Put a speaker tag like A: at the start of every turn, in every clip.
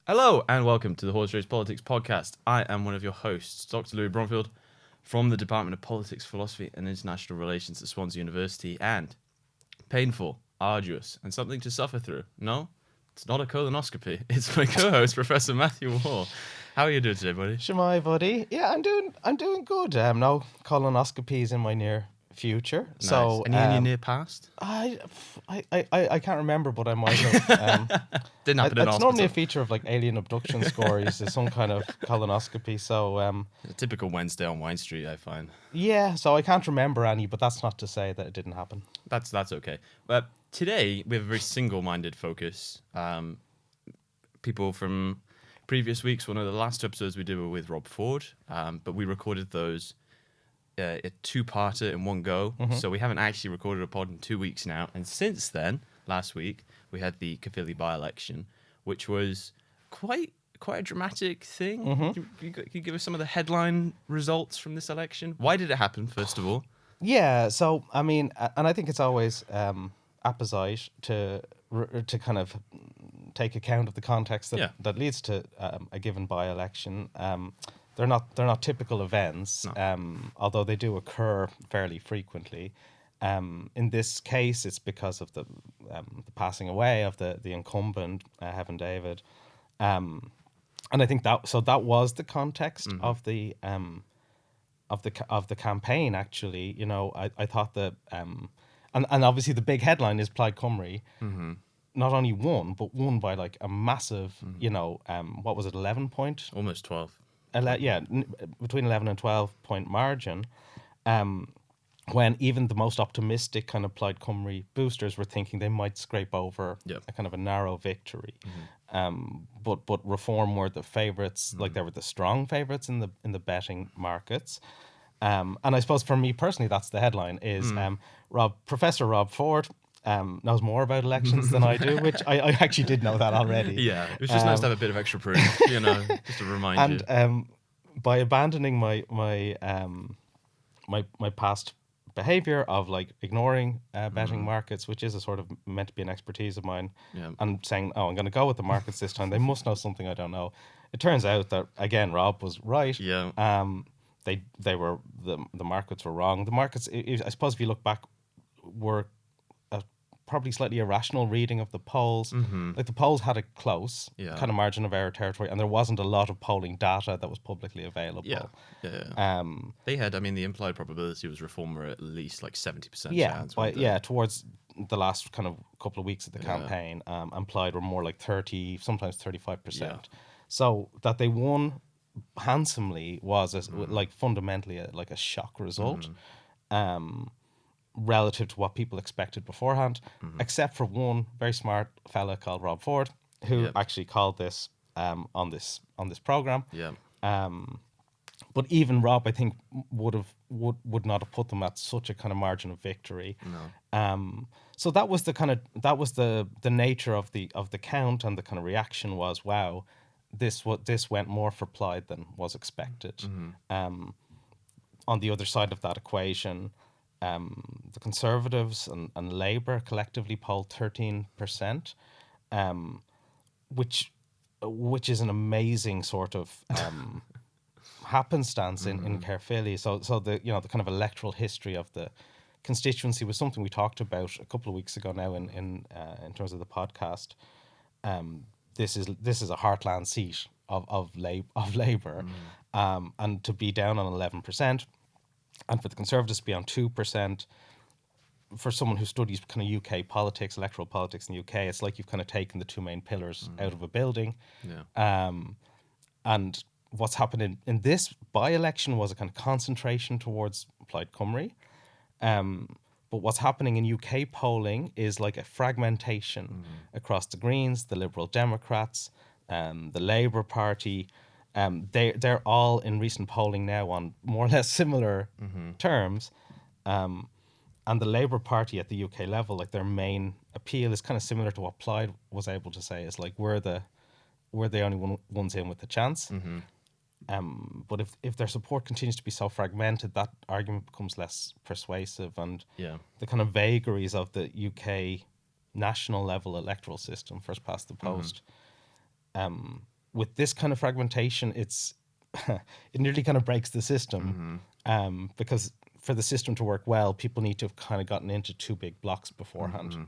A: Hello and welcome to the Horse Race Politics podcast. I am one of your hosts, Dr. Louis Bromfield, from the Department of Politics, Philosophy and International Relations at Swansea University, and painful, arduous, and something to suffer through. No, it's not a colonoscopy. It's my co-host, Professor Matthew Wall. How are you doing today, buddy?
B: Shemai, buddy. Yeah, I'm doing good. No colonoscopies in my near future.
A: Nice.
B: So
A: Any in your near past?
B: I can't remember, but I might have.
A: Didn't happen in
B: It's
A: hospital.
B: normally a feature of like alien abduction stories. Is some kind of colonoscopy. So
A: A typical Wednesday on Wine Street, I find.
B: yeah. So I can't remember any, but that's not to say that it didn't happen.
A: That's okay. But today we have a very single-minded focus. People from previous weeks, one of the last episodes we did were with Rob Ford, but we recorded those a two-parter in one go. So we haven't actually recorded a pod in 2 weeks now. And since then, last week, we had the Caerphilly by-election, which was quite a dramatic thing. Can you give us some of the headline results from this election? Why did it happen, first of all?
B: Yeah. So I mean, and I think it's always apposite to kind of take account of the context that leads to a given by-election. They're not typical events, although they do occur fairly frequently. In this case, it's because of the passing away of the incumbent, Heaven David, and I think that was the context of the campaign. Actually, I thought that and obviously the big headline is Plaid Cymru. Not only won, but won by like a massive, what was it, 11 point?
A: Almost 12.
B: Between 11 and 12 point margin, when even the most optimistic kind of Plaid Cymru boosters were thinking they might scrape over a kind of a narrow victory. But Reform were the favourites, like they were the strong favourites in the betting markets. And I suppose for me personally, that's the headline is Professor Rob Ford knows more about elections than I do, which I actually did know that already.
A: Yeah, it was just nice to have a bit of extra proof, just to remind you.
B: And by abandoning my past behavior of like ignoring betting markets, which is a sort of meant to be an expertise of mine, and saying, "Oh, I'm going to go with the markets this time. They must know something I don't know." It turns out that again, Rob was right.
A: Yeah.
B: They were the markets were wrong. The markets, I suppose, if you look back, were probably slightly irrational reading of the polls. Like the polls had a close kind of margin of error territory, and there wasn't a lot of polling data that was publicly available.
A: Yeah. They had, the implied probability was Reform were at least like 70% chance.
B: Towards the last kind of couple of weeks of the campaign, implied were more like 30, sometimes 35%. So that they won handsomely was like fundamentally a shock result. Relative to what people expected beforehand, except for one very smart fella called Rob Ford, who actually called this on this program.
A: Yeah.
B: But even Rob, I think, would not have put them at such a kind of margin of victory.
A: No.
B: So that was the nature of the count, and the kind of reaction was, wow, this went more for Plaid than was expected. On the other side of that equation, the Conservatives and Labour collectively polled 13%, which is an amazing sort of happenstance in Caerphilly. So the the kind of electoral history of the constituency was something we talked about a couple of weeks ago now in terms of the podcast. This is a heartland seat of Labour, and to be down on 11%. And for the Conservatives to be on 2%, for someone who studies kind of UK politics, electoral politics in the UK, it's like you've kind of taken the two main pillars out of a building.
A: Yeah.
B: And what's happened in this by-election was a kind of concentration towards Plaid Cymru. But what's happening in UK polling is like a fragmentation across the Greens, the Liberal Democrats, the Labour Party. They're all in recent polling now on more or less similar terms, and the Labour Party at the UK level, like their main appeal is kind of similar to what Plaid was able to say. Is like we're the only ones in with a chance. But if their support continues to be so fragmented, that argument becomes less persuasive, and the kind of vagaries of the UK national level electoral system, first past the post, with this kind of fragmentation, it's it nearly kind of breaks the system, because for the system to work well, people need to have kind of gotten into two big blocks beforehand.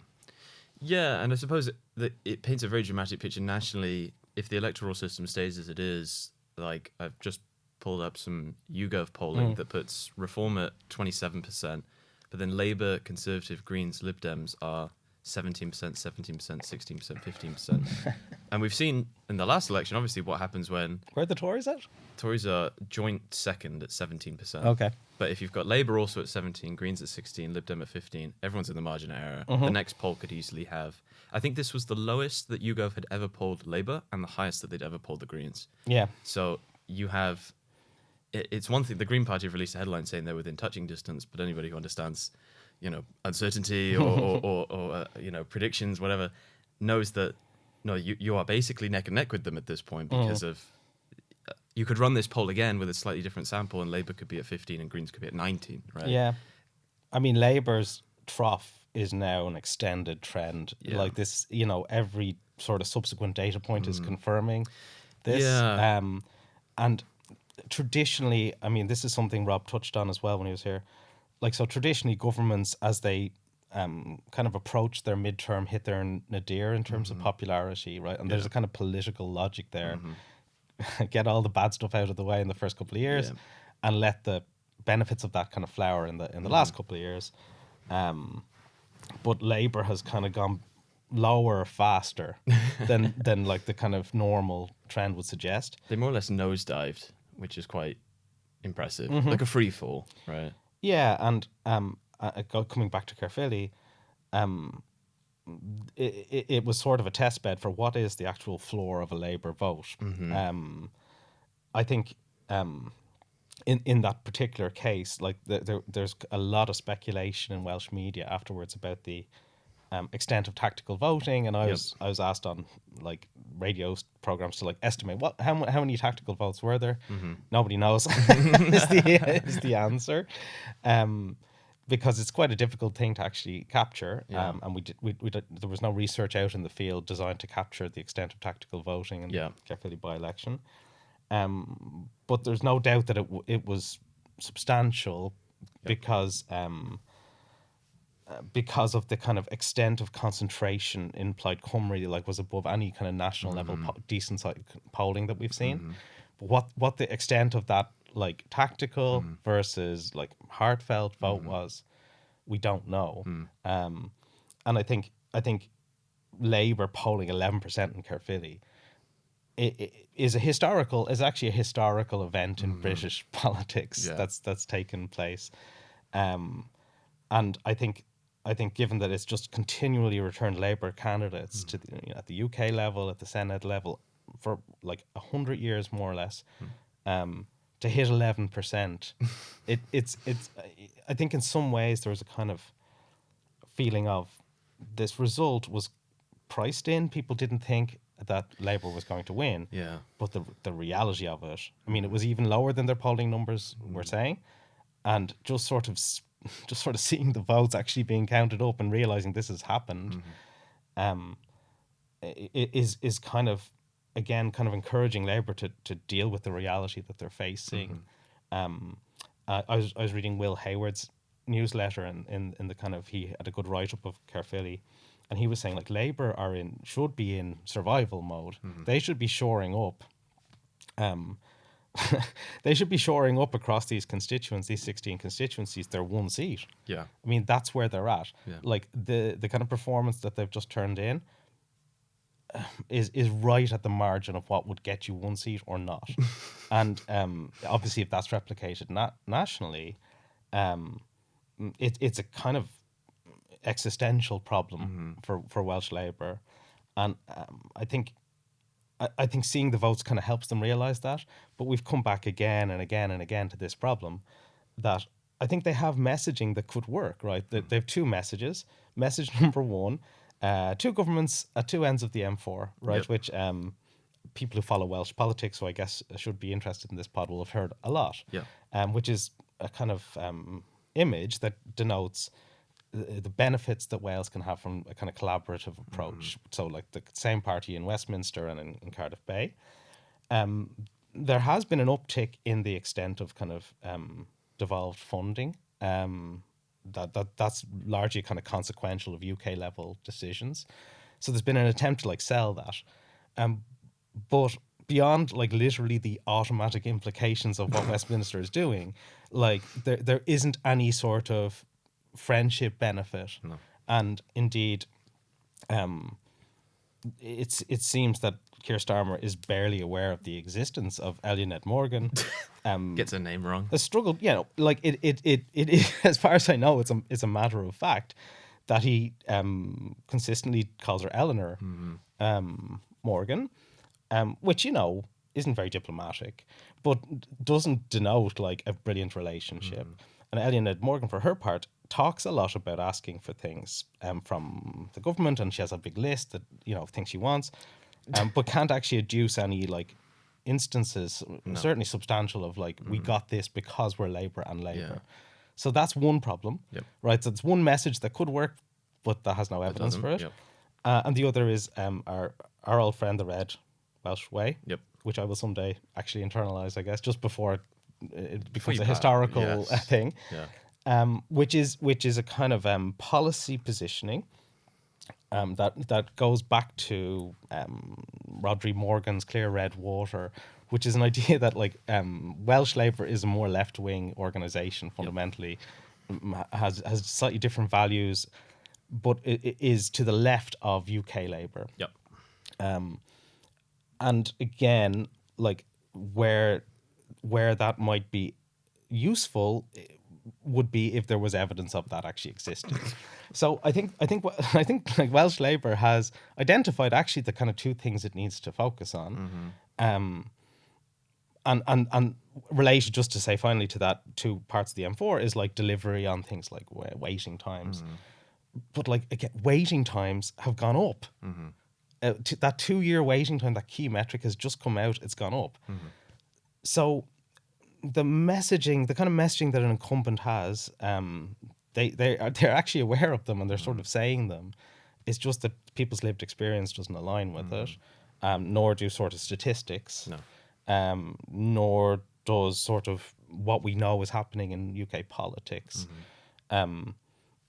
A: Yeah, and I suppose it paints a very dramatic picture nationally. If the electoral system stays as it is, like I've just pulled up some YouGov polling that puts Reform at 27%, but then Labour, Conservative, Greens, Lib Dems are 17%, 17%, 16%, 15%. And we've seen in the last election, obviously, what happens when
B: Where are the Tories at?
A: Tories are joint second at 17%.
B: Okay.
A: But if you've got Labour also at 17, Greens at 16, Lib Dem at 15, everyone's in the margin of error. The next poll could easily have... I think this was the lowest that YouGov had ever polled Labour and the highest that they'd ever polled the Greens.
B: Yeah.
A: So you have... It's one thing, the Green Party have released a headline saying they're within touching distance, but anybody who understands, uncertainty or predictions, whatever, knows that, no, you are basically neck and neck with them at this point because of... You could run this poll again with a slightly different sample and Labour could be at 15 and Greens could be at 19, right?
B: Yeah. I mean, Labour's trough is now an extended trend.
A: Yeah.
B: Like this, every sort of subsequent data point is confirming this.
A: Yeah.
B: And traditionally, I mean, this is something Rob touched on as well when he was here. Like, so traditionally governments, as they kind of approach their midterm, hit their nadir in terms of popularity, right? And there's a kind of political logic there. Get all the bad stuff out of the way in the first couple of years and let the benefits of that kind of flower in the last couple of years. But Labour has kind of gone lower faster than like the kind of normal trend would suggest.
A: They more or less nosedived, which is quite impressive. Like a free fall, right?
B: Yeah, and coming back to Caerphilly, it was sort of a test bed for what is the actual floor of a Labour vote. I think in that particular case, like there's a lot of speculation in Welsh media afterwards about the extent of tactical voting, and I was asked on like radio programs to like estimate how many tactical votes were there. Nobody knows is the answer. Because it's quite a difficult thing to actually capture, and there was no research out in the field designed to capture the extent of tactical voting in the Caerphilly by-election. But there's no doubt that it was substantial because of the kind of extent of concentration in Plaid Cymru, like was above any kind of national level decent polling that we've seen. But what the extent of that like tactical versus like heartfelt vote was, we don't know. And I think Labour polling 11% in Caerphilly is actually a historical event in British politics that's taken place. And I think given that it's just continually returned Labour candidates to at the UK level, at the Senedd level, for like 100 years more or less, to hit 11%, it's I think in some ways there was a kind of feeling of this result was priced in. People didn't think that Labour was going to win.
A: Yeah.
B: But the reality of it, I mean, it was even lower than their polling numbers were saying, and just sort of seeing the votes actually being counted up and realizing this has happened, is kind of, again, kind of encouraging Labour to deal with the reality that they're facing. I was reading Will Hayward's newsletter and in the kind of, he had a good write-up of Caerphilly, and he was saying like Labour should be in survival mode. They should be shoring up. They should be shoring up across these 16 constituencies, their one seat.
A: Yeah.
B: I mean, that's where they're at.
A: Yeah.
B: Like the kind of performance that they've just turned in is right at the margin of what would get you one seat or not. And obviously if that's replicated nationally, it's a kind of existential problem for Welsh Labour. And I think seeing the votes kind of helps them realise that. But we've come back again and again and again to this problem that I think they have messaging that could work, right? They have two messages. Message number one, two governments at two ends of the M4, right?
A: Yep.
B: Which people who follow Welsh politics, so I guess should be interested in this pod, will have heard a lot.
A: Yeah.
B: Which is a kind of image that denotes the benefits that Wales can have from a kind of collaborative approach. So like the same party in Westminster and in Cardiff Bay, there has been an uptick in the extent of kind of devolved funding. That's largely kind of consequential of UK level decisions. So there's been an attempt to like sell that, but beyond like literally the automatic implications of what Westminster is doing, like there isn't any sort of friendship benefit, and indeed, it seems that Keir Starmer is barely aware of the existence of Eluned Morgan.
A: Gets her name wrong.
B: A struggle, like it as far as I know, it's a matter of fact that he consistently calls her Eleanor Morgan, which isn't very diplomatic, but doesn't denote like a brilliant relationship. And Eluned Morgan, for her part, talks a lot about asking for things from the government, and she has a big list that of things she wants, but can't actually adduce any like instances, certainly substantial, of like we got this because we're Labour and Labour. So that's one problem, right? So it's one message that could work, but that has no evidence for it. And the other is our old friend, the Red Welsh Way, which I will someday actually internalise, I guess, just before it becomes a historical thing. Which is a kind of policy positioning that goes back to Rhodri Morgan's Clear Red Water, which is an idea that like Welsh Labour is a more left-wing organisation fundamentally, has slightly different values, but it is to the left of UK Labour. And again, like where that might be useful would be if there was evidence of that actually existing. So I think like Welsh Labour has identified actually the kind of two things it needs to focus on, and related, just to say finally to that, two parts of the M4 is like delivery on things like waiting times, but like again, waiting times have gone up. That 2-year waiting time, that key metric, has just come out. It's gone up. So the messaging, the kind of messaging that an incumbent has, they're actually aware of them and they're sort of saying them. It's just that people's lived experience doesn't align with it, nor do sort of statistics, nor does sort of what we know is happening in UK politics.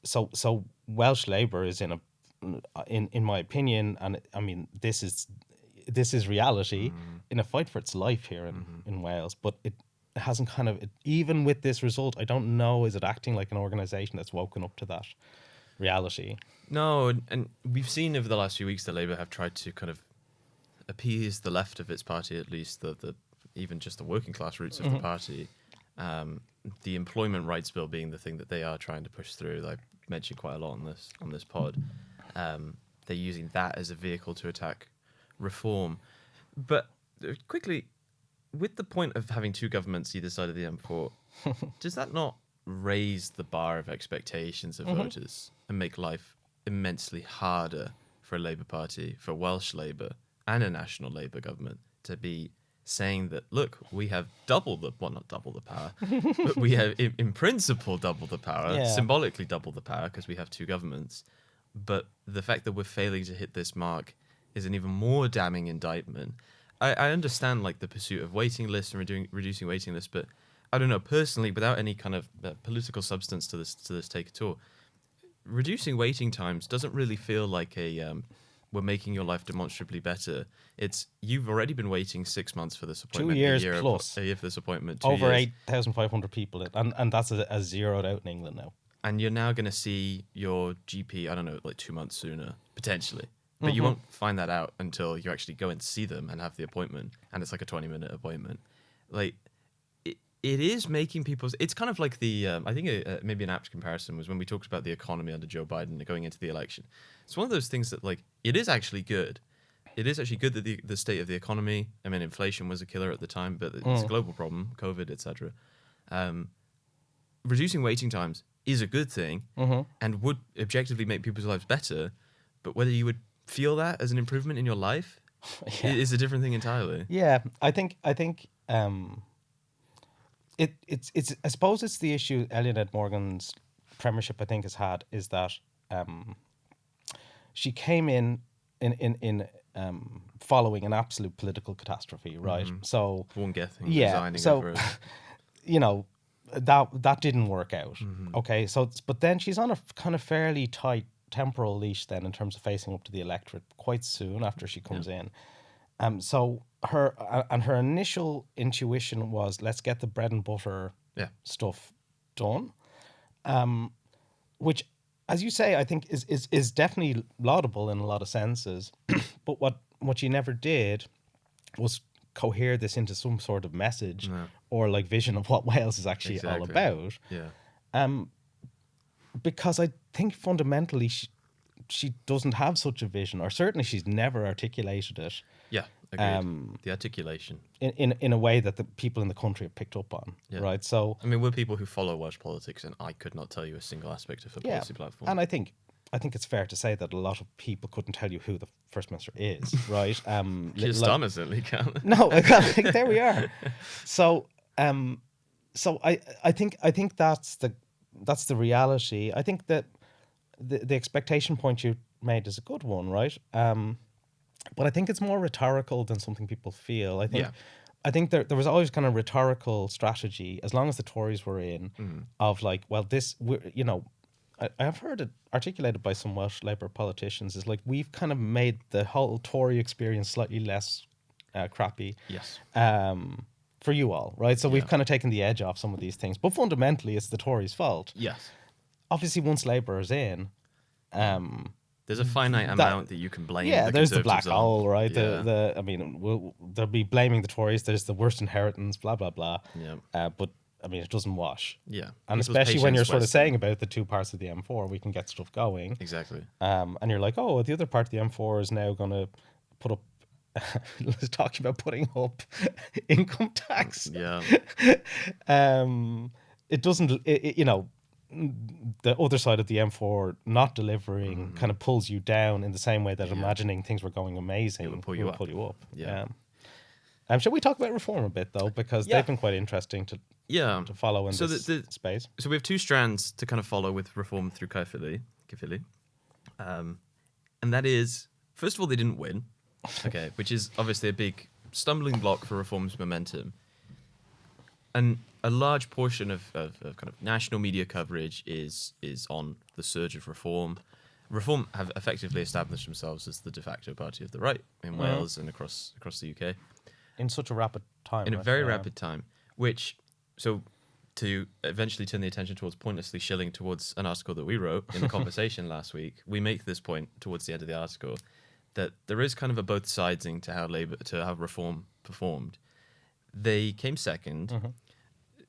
B: So Welsh Labour is in my opinion, and I mean this is reality, in a fight for its life here in Wales, but it hasn't kind of, even with this result, I don't know, is it acting like an organisation that's woken up to that reality?
A: No, and we've seen over the last few weeks that Labour have tried to kind of appease the left of its party, at least the even just the working class roots of the party. The employment rights bill being the thing that they are trying to push through, like mentioned quite a lot on this pod. They're using that as a vehicle to attack reform. But quickly, with the point of having two governments either side of the M4, does that not raise the bar of expectations of voters and make life immensely harder for a Labour Party, for Welsh Labour and a National Labour government to be saying that, look, we have not double the power, but we have in principle double the power, symbolically double the power because we have two governments. But the fact that we're failing to hit this mark is an even more damning indictment. I understand like the pursuit of waiting lists and reducing waiting lists, but I don't know, personally, without any kind of political substance to this take at all, reducing waiting times doesn't really feel like we're making your life demonstrably better. It's, you've already been waiting 6 months for this appointment.
B: 2 years plus.
A: A year for this appointment.
B: Over 8,500 people, and that's a zeroed out in England now.
A: And you're now going to see your GP, I don't know, like 2 months sooner, potentially. But you won't find that out until you actually go and see them and have the appointment. And it's like a 20-minute appointment. Like, it is making people... It's kind of like the... I think maybe an apt comparison was when we talked about the economy under Joe Biden going into the election. It's one of those things that, like, it is actually good. It is actually good that the state of the economy... I mean, inflation was a killer at the time, but it's a global problem, COVID, etc. Reducing waiting times is a good thing and would objectively make people's lives better. But whether you would feel that as an improvement in your life is a different thing entirely.
B: Yeah, I think it's I suppose it's the issue Eluned Morgan's premiership I think has had, is that she came in in following an absolute political catastrophe, right? So
A: One Gething
B: yeah,
A: resigning
B: so
A: over it.
B: you know, that didn't work out. Okay, so but then she's on a kind of fairly tight temporal leash then in terms of facing up to the electorate quite soon after she comes in. So her initial intuition was, let's get the bread and butter
A: Yeah.
B: stuff done, which, as you say, I think is definitely laudable in a lot of senses. But what she never did was cohere this into some sort of message or like vision of what Wales is actually all
A: Exactly.
B: about.
A: Yeah.
B: Because I think fundamentally she doesn't have such a vision, or certainly she's never articulated it
A: Yeah. Agreed. The articulation.
B: in a way that the people in the country have picked up on,
A: Yeah.
B: right? So
A: I mean, we're people who follow Welsh politics, and I could not tell you a single aspect of the
B: yeah,
A: policy platform.
B: and I think it's fair to say that a lot of people couldn't tell you who the First Minister is, right?
A: Keir Starmer certainly can.
B: No, there we are. So, so I think that's the reality. I think that the expectation point you made is a good one, right? But I think it's more rhetorical than something people feel. I think there was always kind of rhetorical strategy, as long as the Tories were in, of like, well, I've heard it articulated by some Welsh Labour politicians, is like, we've kind of made the whole Tory experience slightly less crappy.
A: Yes.
B: For you all, right? So we've kind of taken the edge off some of these things, but fundamentally, it's the Tories' fault.
A: Yes.
B: Obviously, once Labour is in,
A: there's a finite amount that you can blame.
B: yeah,
A: the
B: there's the black
A: Conservatives on.
B: hole, right?
A: Yeah.
B: I mean, they'll be blaming the Tories. There's the worst inheritance, blah blah blah.
A: Yeah.
B: But I mean, it doesn't wash.
A: Yeah.
B: And
A: People's
B: especially when
A: patience
B: you're sort of
A: wasted.
B: saying about the two parts of the M4, we can get stuff going.
A: Exactly.
B: And you're like, oh, the other part of the M4 is now going to put up. Let's talk about putting up income tax.
A: Yeah.
B: It doesn't. The other side of the M4 not delivering kind of pulls you down in the same way that imagining things were going amazing
A: will pull you up.
B: Yeah. Shall we talk about reform a bit though, because they've been quite interesting to follow in this space.
A: So we have two strands to kind of follow with reform through Caerphilly. And that is, first of all, they didn't win. Okay, which is obviously a big stumbling block for reform's momentum. And a large portion of kind of national media coverage is on the surge of reform. Reform have effectively established themselves as the de facto party of the right in Wales and across the UK.
B: In such a rapid time.
A: In a very rapid time, so to eventually turn the attention towards pointlessly shilling towards an article that we wrote in the conversation last week, we make this point towards the end of the article, that there is kind of a both sidesing to how Reform performed. They came second.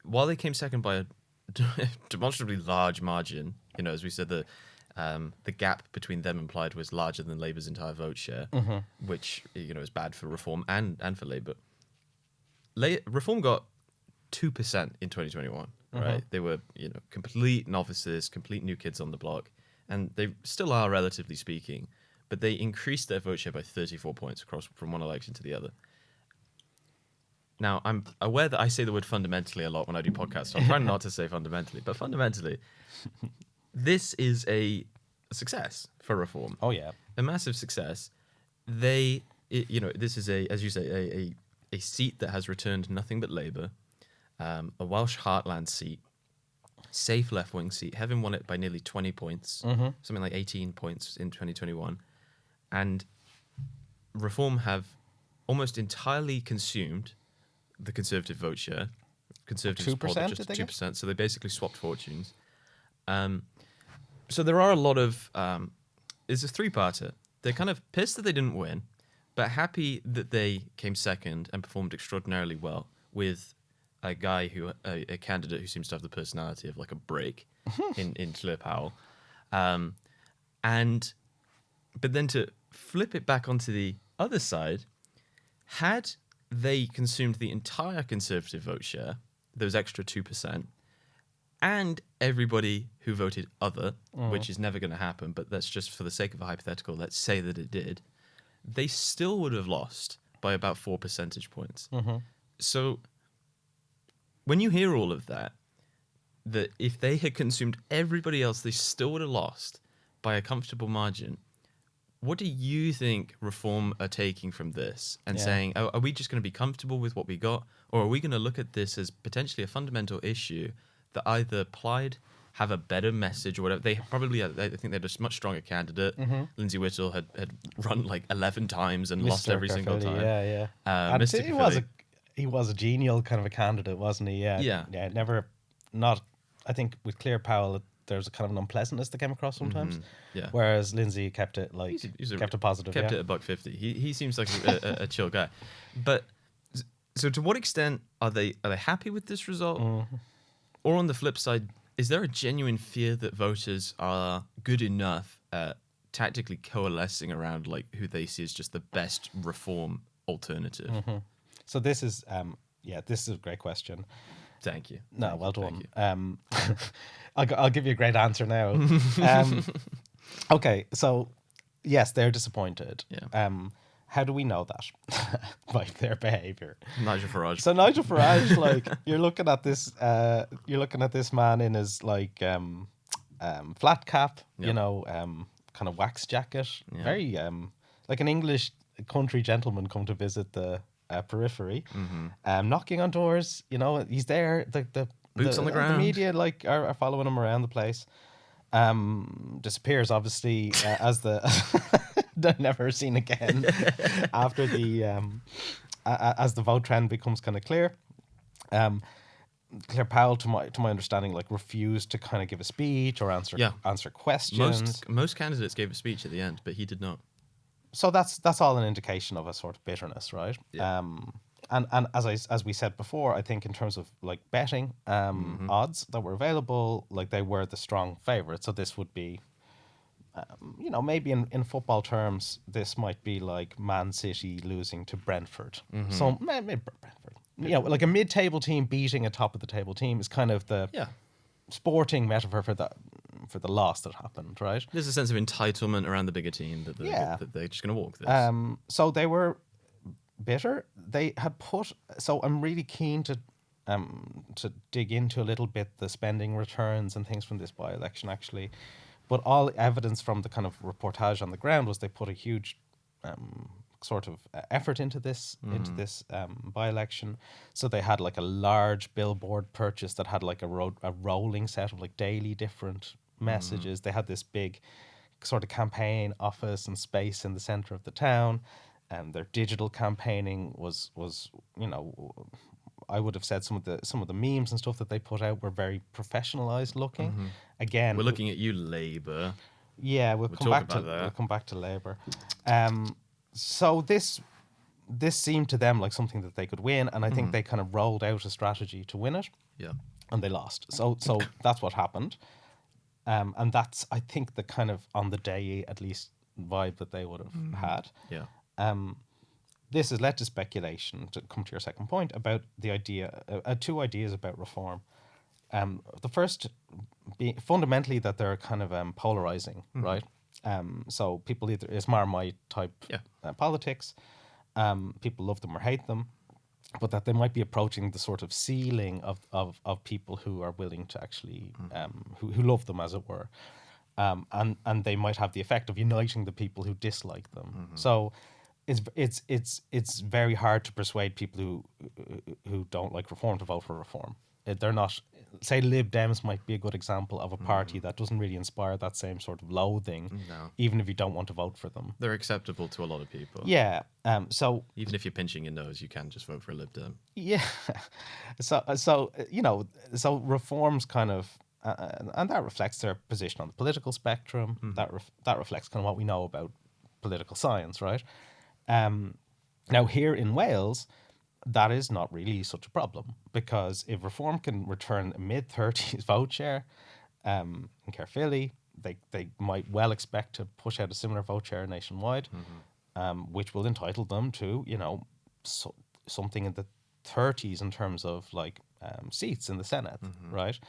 A: While they came second by a demonstrably large margin, as we said, the gap between them and Plaid was larger than Labour's entire vote share, which is bad for Reform and for Labour. Reform got 2% in 2021, right? They were complete novices, complete new kids on the block, and they still are, relatively speaking. But they increased their vote share by 34 points across from one election to the other. Now, I'm aware that I say the word fundamentally a lot when I do podcasts, so I'm trying not to say fundamentally. But fundamentally, this is a success for Reform.
B: Oh, yeah.
A: A massive success. This is, as you say, a seat that has returned nothing but Labour, a Welsh heartland seat, safe left-wing seat, having won it by nearly 20 points, something like 18 points in 2021. And Reform have almost entirely consumed the Conservative vote share. Conservatives
B: 2%,
A: just
B: did they
A: 2%, so they basically swapped fortunes. So there are a lot of... it's a three-parter. They're kind of pissed that they didn't win, but happy that they came second and performed extraordinarily well with a guy a candidate who seems to have the personality of like a brick in Llywelyn Powell. But then to flip it back onto the other side, had they consumed the entire Conservative vote share, those extra 2%, and everybody who voted other, which is never going to happen, but that's just for the sake of a hypothetical, let's say that it did, they still would have lost by about 4 percentage points. So when you hear all of that if they had consumed everybody else, they still would have lost by a comfortable margin. what do you think Reform are taking from this and
B: Yeah.
A: saying, oh, are we just going to be comfortable with what we got, or are we going to look at this as potentially a fundamental issue that either Plaid have a better message or whatever? They probably, I think they're just a much stronger candidate. Lindsey Whittle had run like 11 times and lost
B: Mr.
A: every single
B: Caerphilly,
A: time.
B: Yeah, yeah. And
A: Mr.
B: he was a genial kind of a candidate, wasn't he? Yeah.
A: Yeah.
B: Yeah. Never, not. I think with Claire Powell, there's a kind of an unpleasantness that came across sometimes.
A: Yeah.
B: Whereas Lindsay kept it like kept it positive.
A: Kept
B: Yeah.
A: it $1.50. He seems like a chill guy. But so to what extent are they happy with this result? Or on the flip side, is there a genuine fear that voters are good enough at tactically coalescing around like who they see as just the best Reform alternative?
B: So this is this is a great question.
A: Thank you.
B: No, well
A: Thank
B: done. I'll give you a great answer now. Okay, so yes, they're disappointed.
A: Yeah.
B: How do we know that? By their behaviour.
A: Nigel Farage.
B: So Nigel Farage, like you're looking at this man in his like flat cap,
A: Yeah.
B: you know, kind of wax jacket,
A: Yeah.
B: very like an English country gentleman come to visit the periphery, knocking on doors. You know, he's there. The
A: Boots on the ground.
B: The media like are following him around the place. Disappears obviously as the they're never seen again after the as the vote trend becomes kind of clear. Claire Powell, to my understanding, like refused to kind of give a speech or answer questions.
A: Most candidates gave a speech at the end, but he did not.
B: So that's all an indication of a sort of bitterness, right?
A: Yeah.
B: And as we said before, I think in terms of like betting odds that were available, like they were the strong favourite. So this would be, you know, maybe in football terms, this might be like Man City losing to Brentford. So maybe Brentford, you know, like a mid-table team beating a top of the table team is kind of the sporting metaphor for the loss that happened, right?
A: There's a sense of entitlement around the bigger team that they're just going to walk this.
B: So they were bitter. They had put. So I'm really keen to dig into a little bit the spending returns and things from this by-election actually, but all evidence from the kind of reportage on the ground was they put a huge sort of effort into this by-election. So they had like a large billboard purchase that had like a rolling set of like daily different messages. They had this big sort of campaign office and space in the center of the town. Their digital campaigning was you know, I would have said some of the memes and stuff that they put out were very professionalized looking. Again,
A: We're looking at you, Labour.
B: Yeah, we'll come back to Labour. So this seemed to them like something that they could win, and I think they kind of rolled out a strategy to win it.
A: Yeah.
B: And they lost. So that's what happened. And that's, I think, the kind of on the day at least vibe that they would have had.
A: Yeah.
B: This has led to speculation, to come to your second point, about the idea, two ideas about reform. The first being fundamentally that they're kind of polarizing, right? So people either, it's Marmite type politics, people love them or hate them, but that they might be approaching the sort of ceiling of people who are willing to actually, who love them, as it were. And they might have the effect of uniting the people who dislike them. So it's very hard to persuade people who don't like reform to vote for reform. They're not, say Lib Dems might be a good example of a party that doesn't really inspire that same sort of loathing, even if you don't want to vote for them.
A: They're acceptable to a lot of people.
B: Yeah. So
A: even if you're pinching your nose, you can just vote for a Lib Dem.
B: Yeah. So you know, so reforms kind of, and that reflects their position on the political spectrum. That reflects kind of what we know about political science, right? Now here in Wales, that is not really such a problem, because if reform can return a mid-30s vote share in Caerphilly, they might well expect to push out a similar vote share nationwide, which will entitle them to, you know, something in the 30s in terms of like seats in the Senedd, right?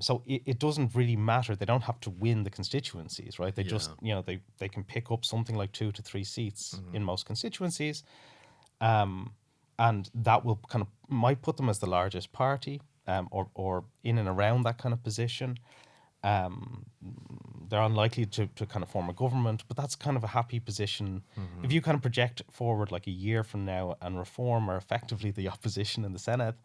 B: So it doesn't really matter. They don't have to win the constituencies, right? They just, you know, they can pick up something like 2 to 3 seats in most constituencies. And that will kind of might put them as the largest party, or in and around that kind of position. They're unlikely to kind of form a government, but that's kind of a happy position. If you kind of project forward like a year from now and Reform are effectively the opposition in the Senedd,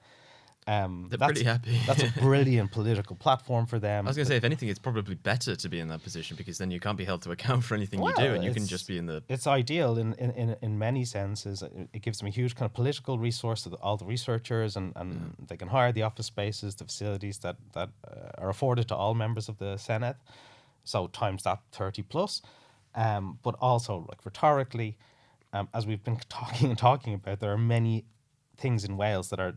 A: They're pretty happy.
B: That's a brilliant political platform for them.
A: I was going to say, if anything, it's probably better to be in that position because then you can't be held to account for anything you do, and you can just be in the.
B: It's ideal in many senses. It gives them a huge kind of political resource to all the researchers, and they can hire the office spaces, the facilities that are afforded to all members of the Senedd. So times that 30 plus, but also like rhetorically, as we've been talking about, there are many things in Wales that are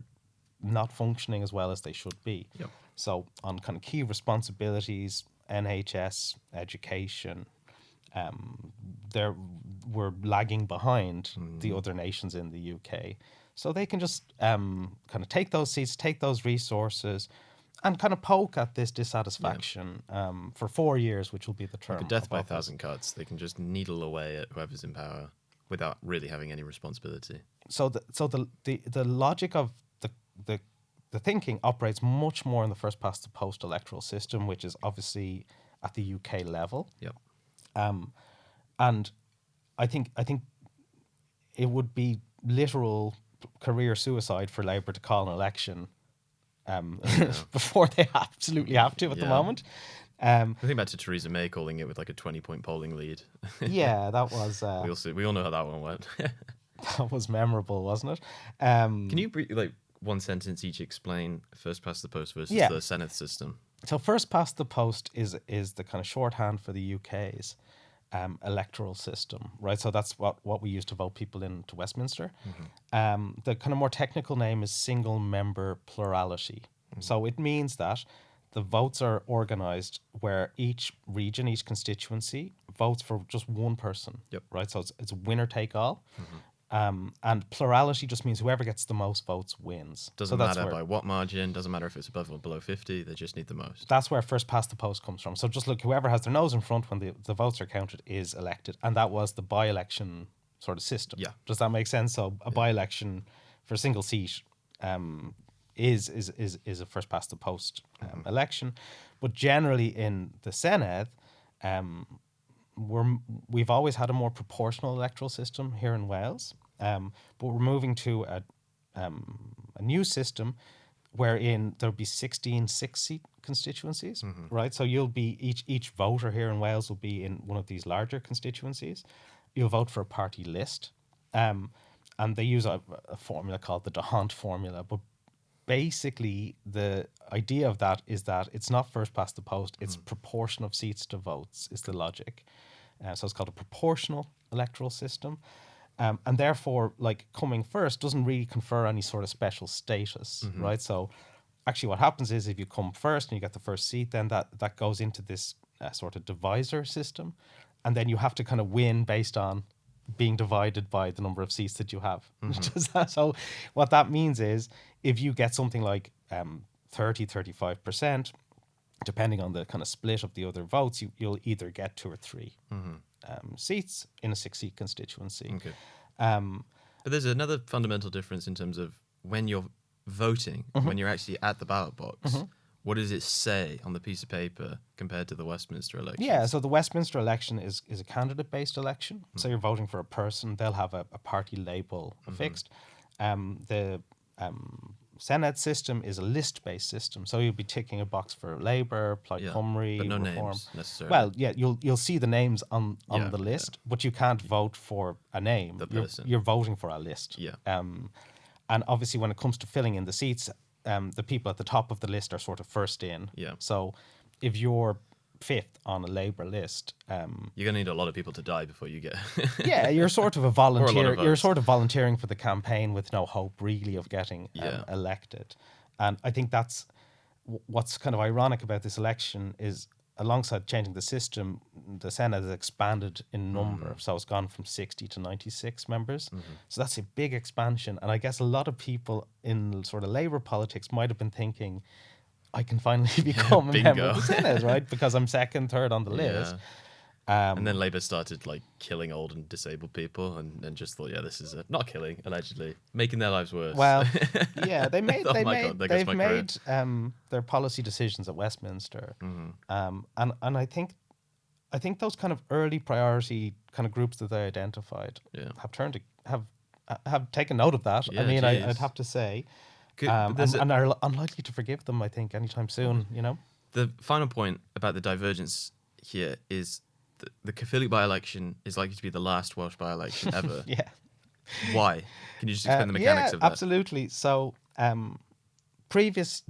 B: not functioning as well as they should be.
A: Yep.
B: So on kind of key responsibilities, NHS, education, we're lagging behind the other nations in the UK. So they can just kind of take those seats, take those resources, and kind of poke at this dissatisfaction for 4 years, which will be the term.
A: Like a death by 1,000 cuts. They can just needle away at whoever's in power without really having any responsibility.
B: So the logic of the thinking operates much more in the first past the post electoral system, which is obviously at the UK level.
A: Yep.
B: And I think it would be literal career suicide for Labour to call an election before they absolutely have to at the moment.
A: I think back to Theresa May calling it with like a 20-point polling lead.
B: Yeah, that was.
A: We all know how that one went.
B: That was memorable, wasn't it?
A: Can you like one sentence each explain first past the post versus the Senedd system?
B: So first past the post is the kind of shorthand for the UK's electoral system, right? So that's what we use to vote people into Westminster. The kind of more technical name is single member plurality. So it means that the votes are organised where each region, each constituency votes for just one person, right? So it's winner take all. And plurality just means whoever gets the most votes wins.
A: Doesn't matter by what margin, doesn't matter if it's above or below 50, they just need the most.
B: That's where first past the post comes from. So just look, whoever has their nose in front when the votes are counted is elected. And that was the by-election sort of system.
A: Yeah.
B: Does that make sense? So a by-election for a single seat is a first past the post election. But generally in the Senedd, we've always had a more proportional electoral system here in Wales. But we're moving to a new system wherein there'll be 16 6-seat constituencies, right? So you'll be each voter here in Wales will be in one of these larger constituencies. You'll vote for a party list, and they use a formula called the D'Hondt formula. But basically, the idea of that is that it's not first past the post; it's proportion of seats to votes is the logic. So it's called a proportional electoral system. And therefore, like coming first doesn't really confer any sort of special status, right? So actually what happens is if you come first and you get the first seat, then that goes into this sort of divisor system. And then you have to kind of win based on being divided by the number of seats that you have. So what that means is if you get something like 35%, depending on the kind of split of the other votes, you'll either get 2 or 3 seats in a 6-seat constituency.
A: Okay. But there's another fundamental difference in terms of when you're voting, when you're actually at the ballot box. What does it say on the piece of paper compared to the Westminster election?
B: Yeah, so the Westminster election is a candidate-based election. So you're voting for a person. They'll have a party label affixed. The Senedd system is a list-based system, so you'll be ticking a box for Labour, Plaid Cymru,
A: but no
B: Reform.
A: names necessarily.
B: Well, yeah, you'll see the names on the list, but you can't vote for a name.
A: The person.
B: You're voting for a list.
A: Yeah.
B: And obviously, when it comes to filling in the seats, the people at the top of the list are sort of first in.
A: Yeah.
B: So if you're 5th on a Labour list,
A: you're gonna need a lot of people to die before you get.
B: Yeah, you're sort of a volunteer.
A: votes.
B: You're sort of volunteering for the campaign with no hope really of getting elected. And I think that's what's kind of ironic about this election is alongside changing the system, the Senedd has expanded in number. So it's gone from 60 to 96 members. So that's a big expansion. And I guess a lot of people in sort of Labour politics might have been thinking, I can finally become a member of the Senedd, right? Because I'm second, third on the list.
A: And then Labour started like killing old and disabled people, and just thought, yeah, this is not killing, allegedly making their lives worse.
B: Well, yeah, they made
A: Oh
B: they
A: my
B: made
A: God, there goes
B: they've
A: my career.
B: made their policy decisions at Westminster, and I think those kind of early priority kind of groups that they identified
A: Yeah.
B: have taken note of that. I
A: Yeah,
B: mean,
A: geez.
B: I'd have to say,
A: But there's
B: and are unlikely to forgive them. I think anytime soon. You know.
A: the final point about the divergence here is the Caerphilly by-election is likely to be the last Welsh by-election ever.
B: Yeah.
A: Why? Can you just explain the mechanics of that?
B: Absolutely. So, the previous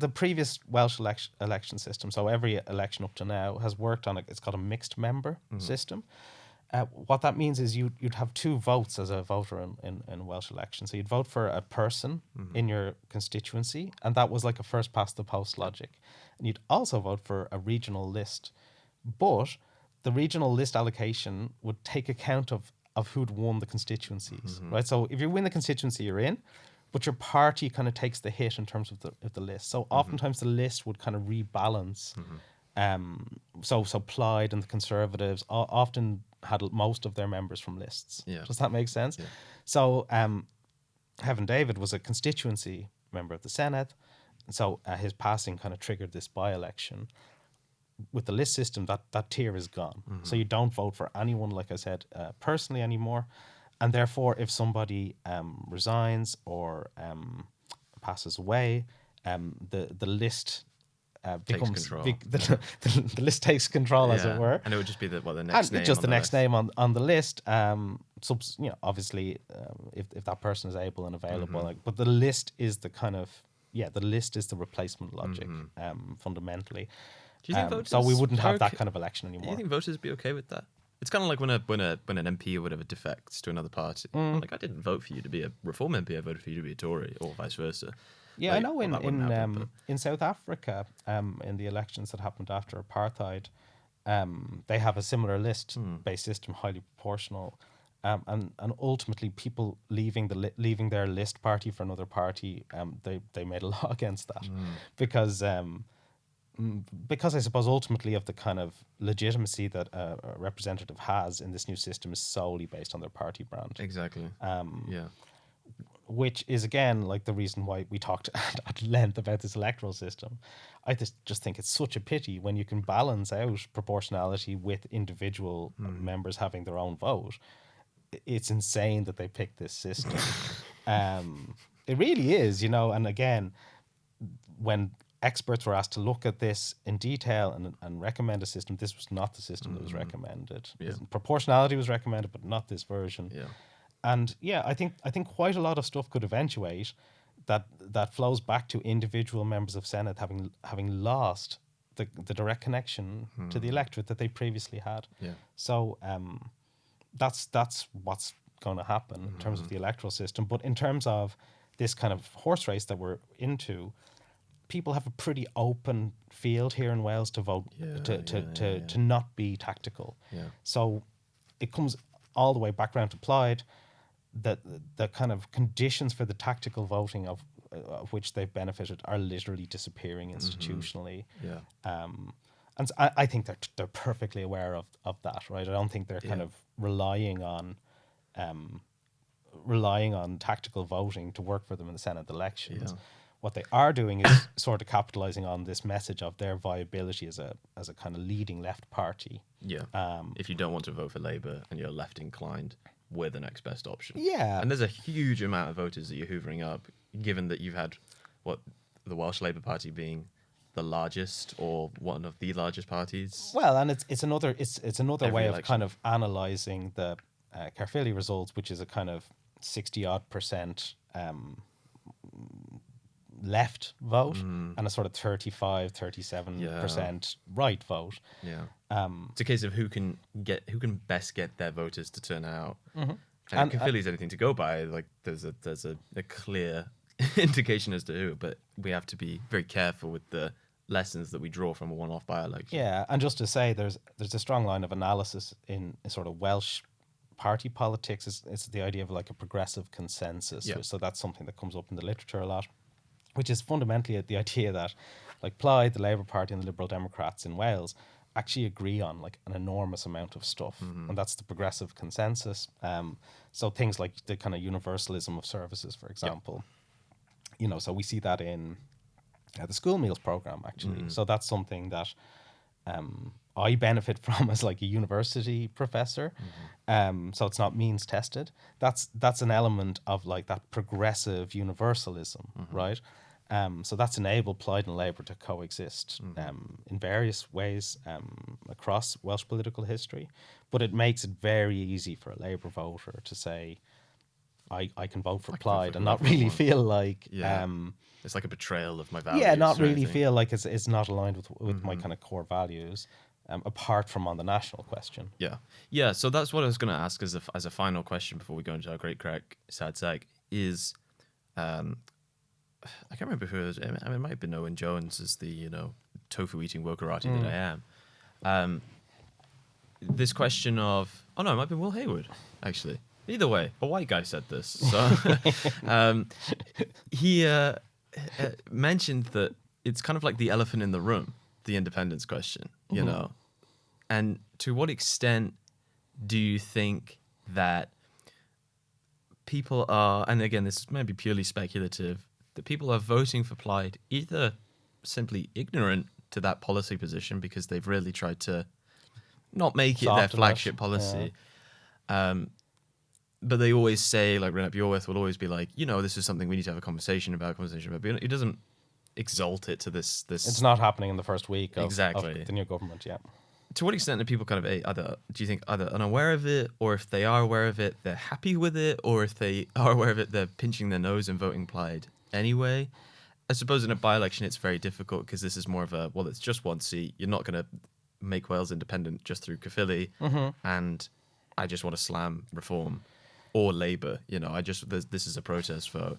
B: Welsh election system, so every election up to now has worked on it's called a mixed member system. What that means is you'd have two votes as a voter in Welsh elections. So you'd vote for a person in your constituency, and that was like a first past the post logic. And you'd also vote for a regional list, but the regional list allocation would take account of who'd won the constituencies, right? So if you win the constituency you're in, but your party kind of takes the hit in terms of the list. So oftentimes the list would kind of rebalance. So Plaid and the Conservatives often had most of their members from lists.
A: Yeah.
B: Does that make sense?
A: Yeah.
B: So Heaven David was a constituency member of the Senedd. So his passing kind of triggered this by-election. With the list system, that tier is gone. So you don't vote for anyone, like I said, personally anymore. And therefore, if somebody resigns or passes away, the list becomes
A: control.
B: the list takes control, as it were.
A: And it would just be the next
B: And
A: name.
B: just
A: on
B: the next
A: list.
B: name on the list. Obviously, if that person is able and available. But the list is the kind of the list is the replacement logic, fundamentally.
A: Do you think voters?
B: So we wouldn't have
A: are
B: that
A: okay-
B: kind of election
A: Do you
B: anymore.
A: think voters would be okay with that? It's kind of like when an MP or whatever defects to another party. Like, I didn't vote for you to be a Reform MP. I voted for you to be a Tory, or vice versa.
B: Yeah,
A: Like,
B: I know
A: well, that wouldn't happen, but-
B: in South Africa, in the elections that happened after apartheid, they have a similar list-based system, highly proportional, and ultimately people leaving leaving their list party for another party, they made a law against that because I suppose ultimately of the kind of legitimacy that a representative has in this new system is solely based on their party brand.
A: Exactly. Yeah.
B: Which is again like the reason why we talked at length about this electoral system. I just think it's such a pity when you can balance out proportionality with individual members having their own vote. It's insane that they picked this system. It really is, and again, when experts were asked to look at this in detail and recommend a system, this was not the system that was recommended.
A: Yeah.
B: Proportionality was recommended, but not this version.
A: Yeah.
B: And I think quite a lot of stuff could eventuate that flows back to individual members of Senedd having lost the direct connection to the electorate that they previously had.
A: Yeah.
B: So that's what's going to happen in terms of the electoral system. But in terms of this kind of horse race that we're into, people have a pretty open field here in Wales to vote to not be tactical.
A: Yeah.
B: So it comes all the way back around to Plaid. That the kind of conditions for the tactical voting of which they've benefited are literally disappearing institutionally.
A: Yeah.
B: And so I think they're perfectly aware of that, right? I don't think they're kind of relying on tactical voting to work for them in the Senedd elections.
A: Yeah.
B: What they are doing is sort of capitalizing on this message of their viability as a kind of leading left party.
A: Yeah. If you don't want to vote for Labour and you're left inclined, we're the next best option.
B: Yeah.
A: And there's a huge amount of voters that you're hoovering up, given that you've had the Welsh Labour Party being the largest or one of the largest parties.
B: Well, and it's another way of
A: election.
B: kind of analysing the Caerphilly results, which is a kind of 60-odd% left vote and a sort of 35-37% right vote.
A: Yeah. It's a case of who can best get their voters to turn out. And Caerphilly's anything to go by. Like there's a clear indication as to who, but we have to be very careful with the lessons that we draw from a one-off by-election.
B: Yeah, and just to say, there's a strong line of analysis in sort of Welsh party politics. It's the idea of like a progressive consensus.
A: Yeah.
B: So that's something that comes up in the literature a lot, which is fundamentally the idea that like Plaid, the Labour Party and the Liberal Democrats in Wales actually agree on like an enormous amount of stuff, and that's the progressive consensus. So things like the kind of universalism of services, for example, you know, so we see that in the school meals program actually. So that's something that I benefit from as like a university professor. So it's not means tested. That's an element of like that progressive universalism, right? So that's enabled Plaid and Labour to coexist in various ways across Welsh political history. But it makes it very easy for a Labour voter to say, I can vote for Plaid and not
A: whoever I
B: really
A: want.
B: feel like
A: Yeah. It's like a betrayal of my values.
B: yeah, not
A: or
B: really
A: anything.
B: feel like it's not aligned with my kind of core values, apart from on the national question.
A: Yeah. Yeah. So that's what I was going to ask as a final question before we go into our great Craic sad seg is, I can't remember who it was. I mean, it might have been Owen Jones as the, you know, tofu eating wokerati that I am. This question of, oh no, it might be Will Hayward, actually. Either way, a white guy said this. So he mentioned that it's kind of like the elephant in the room, the independence question, you know. And to what extent do you think that people are, and again, this may be purely speculative, that people are voting for Plaid either simply ignorant to that policy position because they've really tried to not make it their
B: Soften it,
A: flagship policy. But they always say, like Renat Bjorwith will always be like, you know, this is something we need to have a conversation about. But it doesn't exalt it to this.
B: It's not happening in the first week of
A: Exactly.
B: the new government. Yeah.
A: To what extent are people kind of do you think either unaware of it, or if they are aware of it, they're happy with it, or if they are aware of it, they're pinching their nose and voting Plaid anyway? I suppose in a by-election it's very difficult because this is more of a, well, it's just one seat. You're not going to make Wales independent just through Caerphilly, and I just want to slam Reform or Labour. You know, this is a protest vote.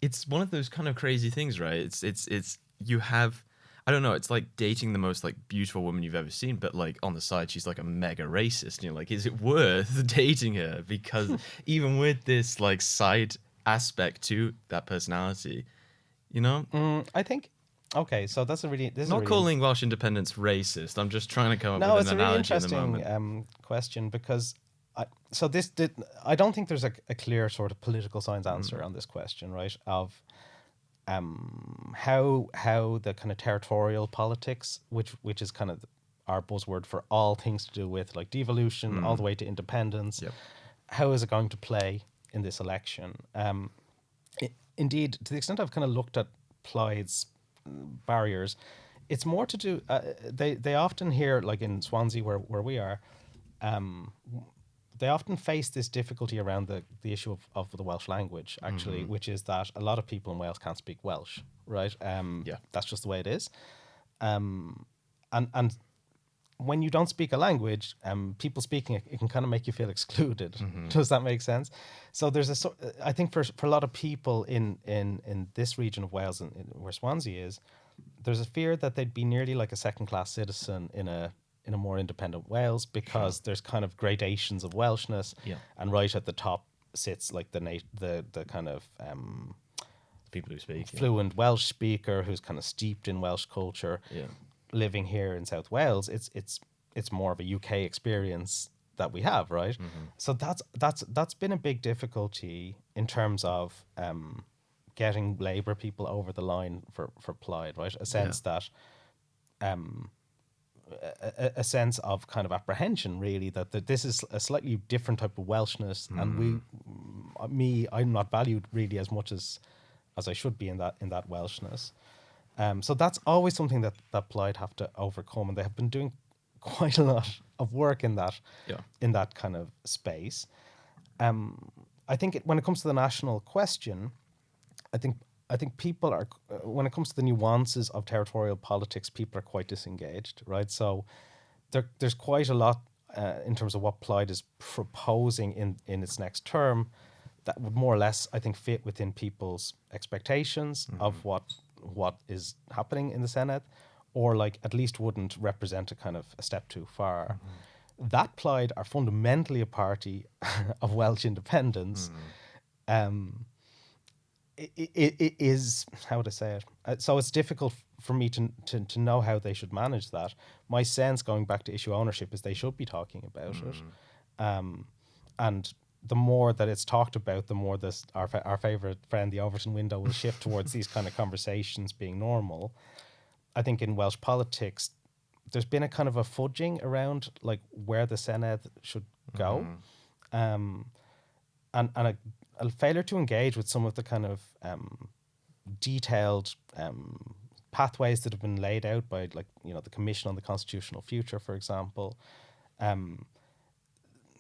A: It's one of those kind of crazy things, right? It's you have, I don't know, it's like dating the most like beautiful woman you've ever seen, but like on the side she's like a mega racist. And you're like, is it worth dating her? Because even with this like side aspect to that personality, you know?
B: I think. Okay, so this is
A: Not calling Welsh independence racist. I'm just trying to come up with
B: it's
A: an
B: a really
A: analogy at the moment.
B: interesting question because I don't think there's a clear sort of political science answer on this question, right? Of how the kind of territorial politics, which is kind of our buzzword for all things to do with like devolution all the way to independence, how is it going to play in this election? Indeed, to the extent I've kind of looked at Plaid's barriers, it's more to do. They often hear, like in Swansea where we are, they often face this difficulty around the issue of the Welsh language, actually, which is that a lot of people in Wales can't speak Welsh, right? That's just the way it is. And when you don't speak a language, people speaking it can kind of make you feel excluded. Does that make sense? So there's I think for a lot of people in this region of Wales, where Swansea is, there's a fear that they'd be nearly like a second-class citizen in a more independent Wales, because there's kind of gradations of Welshness, and right at the top sits like the kind of
A: People who speak
B: fluent Welsh speaker who's kind of steeped in Welsh culture, living here in South Wales. It's more of a UK experience that we have, right? So that's been a big difficulty in terms of getting Labour people over the line for Plaid, right? A sense that a sense of kind of apprehension, really, that this is a slightly different type of Welshness, and I'm not valued really as much as I should be in that Welshness. So that's always something that Plaid have to overcome, and they have been doing quite a lot of work in that kind of space. I think when it comes to the national question, I think people are, when it comes to the nuances of territorial politics, people are quite disengaged, right? So there's quite a lot in terms of what Plaid is proposing in its next term that would more or less, I think, fit within people's expectations of what is happening in the Senedd, or like at least wouldn't represent a step too far. That Plaid are fundamentally a party of Welsh independence. it is, how would I say it? So it's difficult for me to know how they should manage that. My sense, going back to issue ownership, is they should be talking about it. And the more that it's talked about, the more this our favorite friend, the Overton window, will shift towards these kind of conversations being normal. I think in Welsh politics, there's been a kind of a fudging around like where the Senedd should go, and a failure to engage with some of the kind of detailed pathways that have been laid out by, like, the Commission on the Constitutional Future, for example.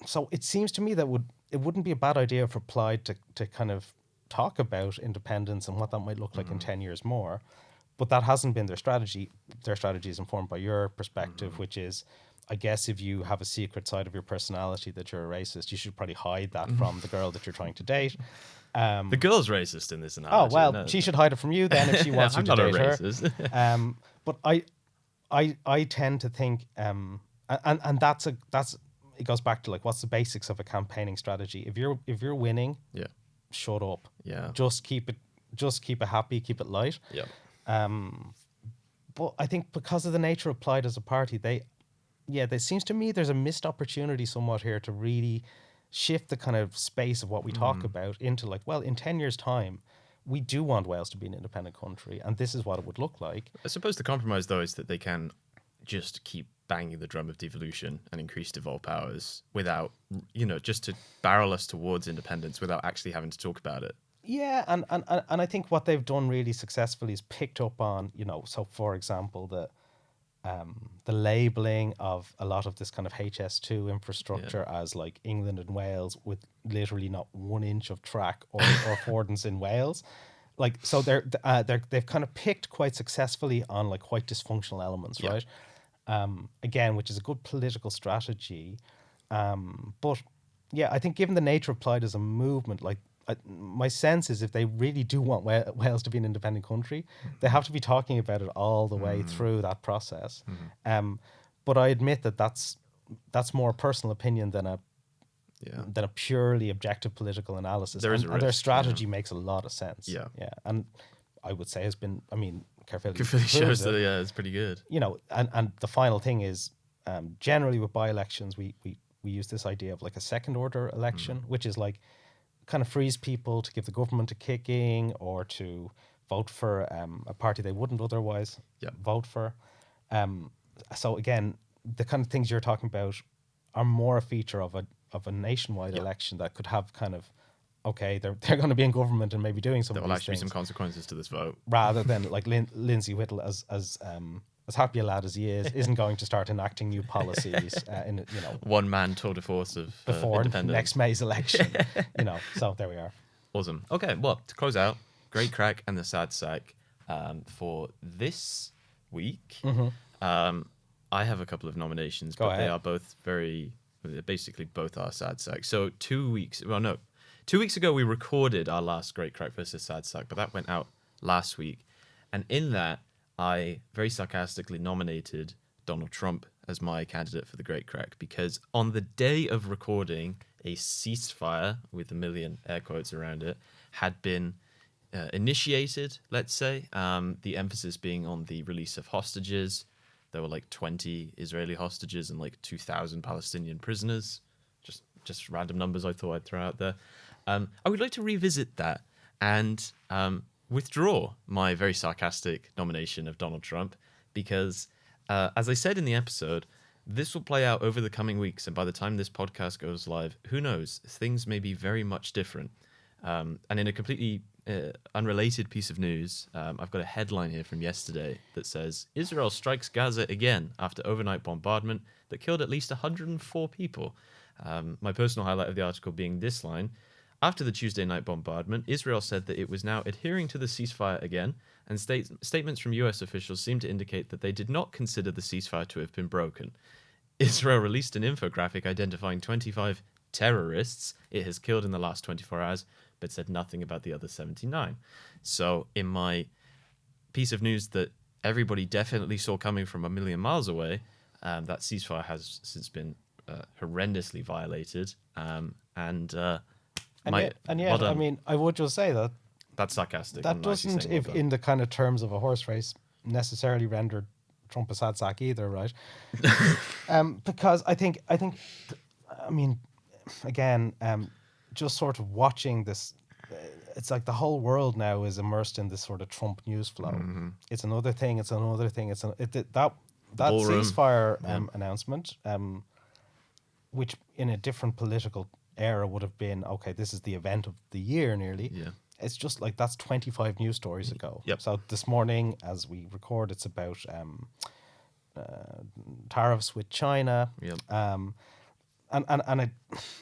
B: So it seems to me that it wouldn't be a bad idea for Plaid to kind of talk about independence and what that might look like in 10 years more. But that hasn't been their strategy. Their strategy is informed by your perspective, which is, I guess, if you have a secret side of your personality that you're a racist, you should probably hide that from the girl that you're trying to date.
A: The girl's racist in this
B: Oh,
A: analogy.
B: well,
A: no.
B: she should hide it from you then if she wants you
A: I'm
B: to
A: not a
B: date her.
A: racist.
B: But I tend to think, and that's it goes back to, like, what's the basics of a campaigning strategy? If you're winning,
A: Yeah.
B: shut up.
A: Yeah.
B: Just keep it happy, keep it light.
A: Yeah.
B: But I think because of the nature of Plaid as a party, there seems to me there's a missed opportunity somewhat here to really shift the kind of space of what we talk about into, like, well, in 10 years' time, we do want Wales to be an independent country, and this is what it would look like.
A: I suppose the compromise, though, is that they can just keep banging the drum of devolution and increase devolved powers without, just to barrel us towards independence without actually having to talk about it.
B: Yeah, and I think what they've done really successfully is picked up on, so for example, the labeling of a lot of this kind of HS2 infrastructure as, like, England and Wales with literally not 1 inch of track or affordance in Wales. Like, so they've kind of picked quite successfully on, like, quite dysfunctional elements, right? Again, which is a good political strategy. But yeah, I think given the nature of Plaid as a movement, like, my sense is if they really do want Wales to be an independent country, they have to be talking about it all the way through that process. But I admit that's more a personal opinion than a purely objective political analysis.
A: There is
B: and
A: a risk,
B: their strategy makes a lot of sense.
A: Yeah.
B: And I would say Caerphilly
A: shows that it's pretty good.
B: And the final thing is, generally with by-elections, we use this idea of, like, a second order election, which is, like, kind of frees people to give the government a kicking or to vote for a party they wouldn't otherwise vote for. So again, the kind of things you're talking about are more a feature of a nationwide election that could have kind of, okay, they're going to be in government and maybe doing some
A: There
B: of
A: will
B: these
A: actually be
B: things,
A: some consequences to this vote.
B: rather than, like, Lindsey Whittle as happy a lad as he is, isn't going to start enacting new policies in
A: One man tour de force of
B: before
A: independence.
B: next May's election. So there we are.
A: Awesome. Okay, well, to close out, Great Craic and the Sad Sack for this week. I have a couple of nominations,
B: Go
A: but
B: ahead.
A: they are both basically both are Sad Sack. So 2 weeks ago we recorded our last Great Craic versus Sad Sack, but that went out last week. And in that, I very sarcastically nominated Donald Trump as my candidate for the Great Craic because on the day of recording, a ceasefire, with a million air quotes around it, had been initiated, let's say, the emphasis being on the release of hostages. There were like 20 Israeli hostages and like 2,000 Palestinian prisoners. Just random numbers I thought I'd throw out there. I would like to revisit that and withdraw my very sarcastic nomination of Donald Trump because, as I said in the episode, this will play out over the coming weeks, and by the time this podcast goes live, who knows? Things may be very much different. And in a completely unrelated piece of news, I've got a headline here from yesterday that says, Israel strikes Gaza again after overnight bombardment that killed at least 104 people. My personal highlight of the article being this line. After the Tuesday night bombardment, Israel said that it was now adhering to the ceasefire again, and statements from US officials seem to indicate that they did not consider the ceasefire to have been broken. Israel released an infographic identifying 25 terrorists it has killed in the last 24 hours, but said nothing about the other 79. So in my piece of news that everybody definitely saw coming from a million miles away, that ceasefire has since been horrendously violated. I would just say that That's sarcastic.
B: that
A: I'm nicely
B: doesn't,
A: saying well
B: if
A: done.
B: in the kind of terms of a horse race, necessarily render Trump a sad sack either, right? Because I mean, again, just sort of watching this, it's like the whole world now is immersed in this sort of Trump news flow. It's another thing. It's another thing. That
A: Ballroom.
B: ceasefire
A: Yeah.
B: announcement, which in a different political era would have been, okay, this is the event of the year nearly.
A: Yeah.
B: It's just like that's 25 news stories ago.
A: Yep.
B: So this morning, as we record, it's about tariffs with China.
A: Yep.
B: And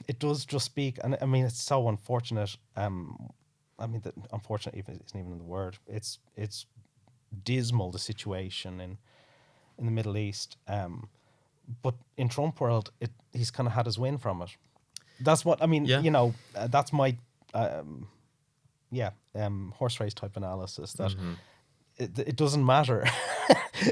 B: it does just speak, and I mean it's so unfortunate. I mean, unfortunate even isn't even the word. It's dismal, the situation in the Middle East. But in Trump world, he's kind of had his win from it. That's what I mean.
A: Yeah.
B: You know, that's my horse race type analysis. That it doesn't matter.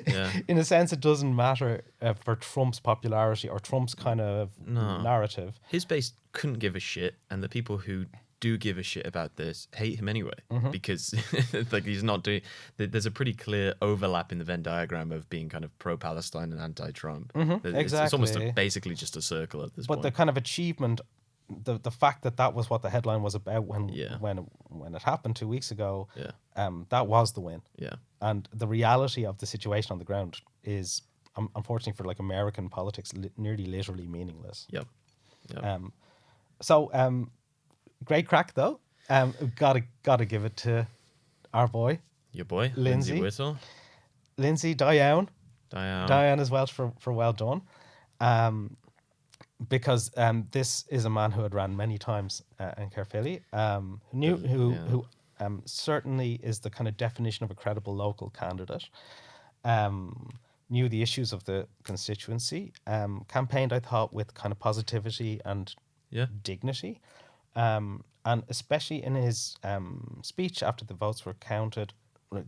A: Yeah.
B: In a sense, it doesn't matter for Trump's popularity or Trump's kind of narrative.
A: His base couldn't give a shit, and the people who do give a shit about this hate him anyway, because like he's not doing. There's a pretty clear overlap in the Venn diagram of being kind of pro-Palestine and anti-Trump. It's almost basically just a circle at this point.
B: But the kind of achievement, the fact that was what the headline was about when it happened 2 weeks ago.
A: Yeah.
B: That was the win.
A: Yeah.
B: And the reality of the situation on the ground is, unfortunately for like American politics, nearly literally meaningless.
A: Yep.
B: Great crack though. Gotta give it to our boy,
A: Your boy,
B: Lindsey
A: Whittle.
B: Lindsey Diane as well for well done. Because this is a man who had ran many times in Caerphilly, who certainly is the kind of definition of a credible local candidate. Knew the issues of the constituency, campaigned, I thought, with kind of positivity and dignity, and especially in his speech after the votes were counted,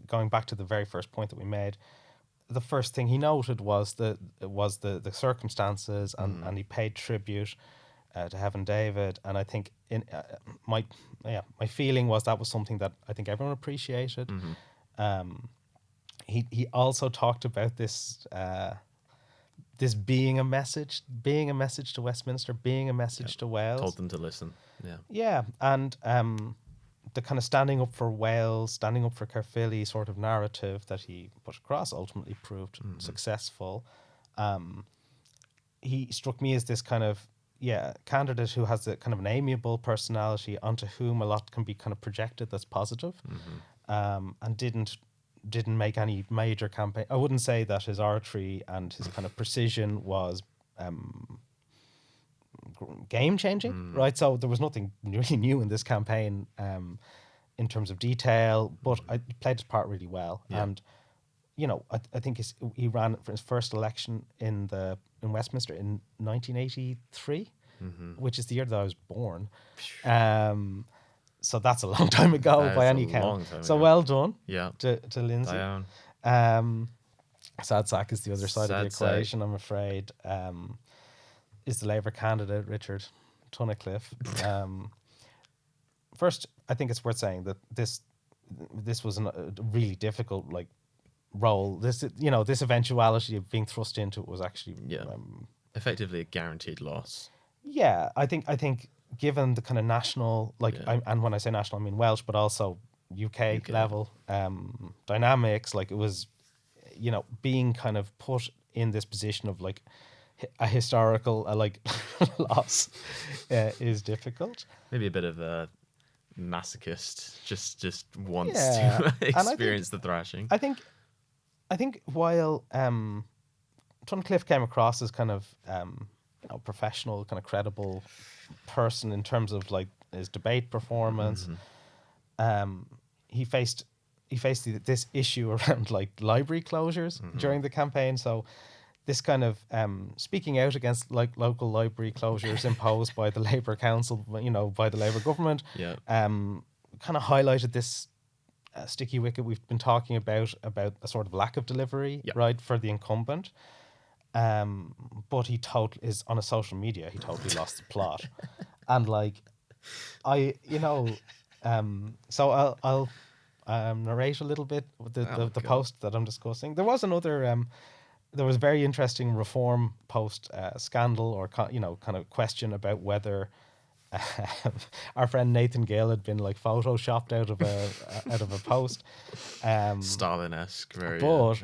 B: going back to the very first point that we made. The first thing he noted was the circumstances, and he paid tribute to Heaven David, and I think my feeling was that was something that I think everyone appreciated. He also talked about this this being a message to Westminster, being a message to Wales.
A: Told them to listen.
B: And the kind of standing up for Wales, standing up for Caerphilly sort of narrative that he put across ultimately proved successful. He struck me as this kind of candidate who has a kind of an amiable personality onto whom a lot can be kind of projected that's positive, and didn't make any major campaign. I wouldn't say that his oratory and his kind of precision was game changing, right? So there was nothing really new in this campaign in terms of detail, but I played his part really well. And you know, I think he ran for his first election in Westminster in 1983, which is the year that I was born. So that's a long time ago by any count. So well done, to Lindsey. Sad sack is the other side of the equation, I'm afraid. Is the Labour candidate Richard Tunnicliffe. First, I think it's worth saying that this was a really difficult role. This eventuality of being thrust into it was actually
A: effectively a guaranteed loss.
B: Yeah, I think given the kind of national and when I say national I mean Welsh, but also UK level dynamics, it was being kind of put in this position of a historical loss is difficult.
A: Maybe a bit of a masochist, just wants to experience the thrashing.
B: I think while Tunnicliffe came across as kind of professional, kind of credible person in terms of his debate performance, he faced this issue around library closures during the campaign. So this kind of speaking out against local library closures imposed by the Labour Council, by the Labour government, kind of highlighted this sticky wicket we've been talking about a sort of lack of delivery, right, for the incumbent. But he is on a social media, he totally lost the plot. And So I'll narrate a little bit with the
A: God.
B: post that I'm discussing. There was another there was a very interesting reform post scandal or kind of question about whether our friend Nathan Gale had been like photoshopped out of a post.
A: Stalin-esque, very.
B: But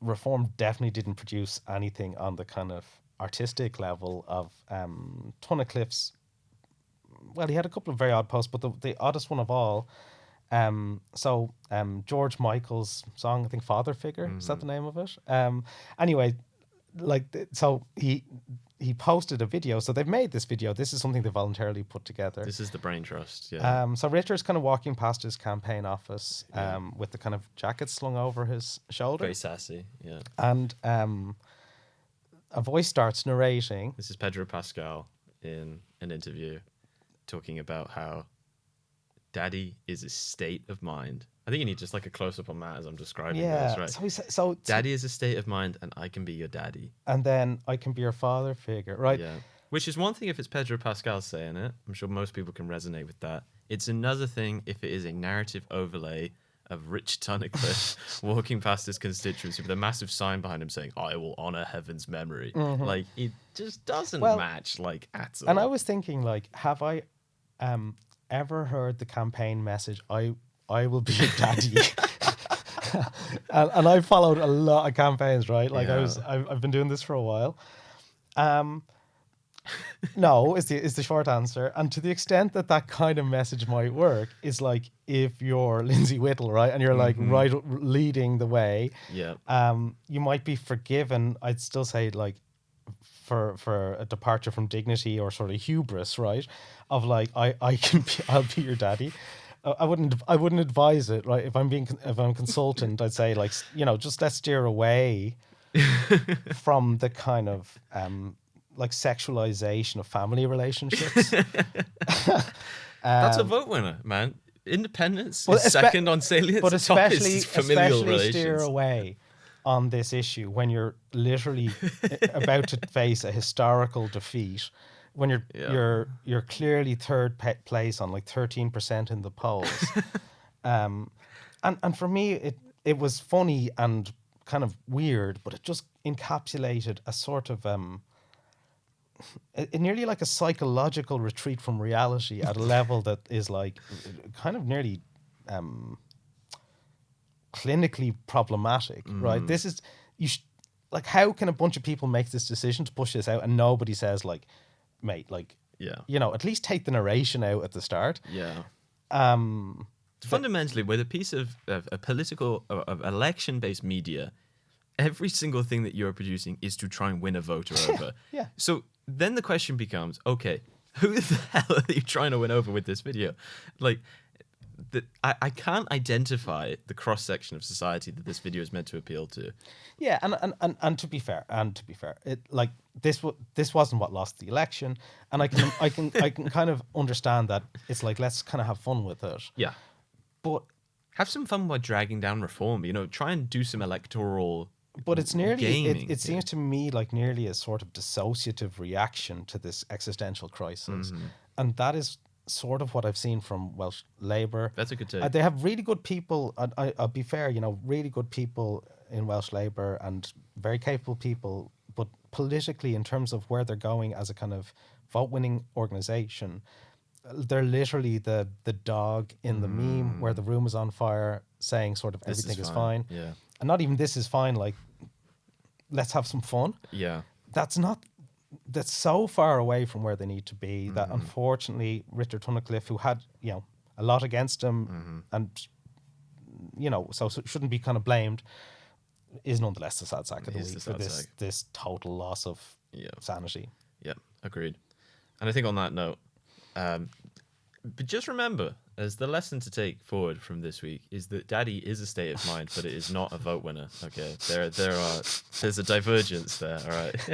B: reform definitely didn't produce anything on the kind of artistic level of Tunnicliffe's. Well, he had a couple of very odd posts, but the oddest one of all. George Michael's song, I think "Father Figure," is that the name of it? Anyway, he posted a video. So they've made this video. This is something they voluntarily put together.
A: This is the brain trust. Yeah.
B: So Richard's kind of walking past his campaign office, with the kind of jacket slung over his shoulder,
A: Very sassy. Yeah.
B: and a voice starts narrating.
A: This is Pedro Pascal in an interview talking about how daddy is a state of mind. I think you need just like a close-up on that as I'm describing this, right?
B: So
A: daddy is a state of mind and I can be your daddy.
B: and then I can be your father figure, right?
A: Yeah. Which is one thing if it's Pedro Pascal saying it. I'm sure most people can resonate with that. It's another thing if it is a narrative overlay of Rich Tunnicliffe walking past his constituency with a massive sign behind him saying, "I will honor heaven's memory." Like, it just doesn't match, like, at all.
B: And I was thinking, like, have I ever heard the campaign message, I will be your daddy? and I followed a lot of campaigns, right? Like, I've been doing this for a while. No, is the short answer. And to the extent that kind of message might work is like if you're Lindsey Whittle, right, and you're like leading the way, you might be forgiven. I'd still say like for a departure from dignity or sort of hubris, right? Of like I'll be your daddy. I wouldn't advise it, right? If I'm a consultant, I'd say like just let's steer away from the kind of like sexualization of family relationships.
A: That's a vote winner, man. Independence is second on salience.
B: But especially
A: relations.
B: Steer away on this issue when you're literally about to face a historical defeat, when you're clearly third place on like 13% in the polls. And for me it was funny and kind of weird, but it just encapsulated a sort of nearly like a psychological retreat from reality at a level that is like kind of nearly clinically problematic, right? This is like, how can a bunch of people make this decision to push this out and nobody says like, mate, like, at least take the narration out at the start.
A: Fundamentally, with a piece of a political of election-based media, every single thing that you're producing is to try and win a voter over. So then the question becomes, okay, who the hell are you trying to win over with this video? Like, I can't identify the cross-section of society that this video is meant to appeal to.
B: Yeah, and to be fair, it like this wasn't what lost the election, and I can kind of understand that it's like, let's kind of have fun with it.
A: Yeah,
B: but
A: have some fun by dragging down reform. Try and do some electoral.
B: But it's nearly
A: gaming,
B: it seems to me like nearly a sort of dissociative reaction to this existential crisis, and that is sort of what I've seen from Welsh Labour.
A: That's a good take.
B: They have really good people. I'll be fair, really good people in Welsh Labour and very capable people. But politically, in terms of where they're going as a kind of vote-winning organisation, they're literally the dog in the meme where the room is on fire, saying sort of everything is fine.
A: Yeah.
B: And not even this is fine, like, let's have some fun.
A: Yeah.
B: That's so far away from where they need to be that unfortunately Richard Tunnicliffe, who had, a lot against him and, so shouldn't be kind of blamed, is nonetheless the sad sack of the week for this total loss of sanity.
A: Yeah, agreed. And I think on that note, but just remember, as the lesson to take forward from this week is that daddy is a state of mind, but it is not a vote winner. Okay, there's a divergence there. All right,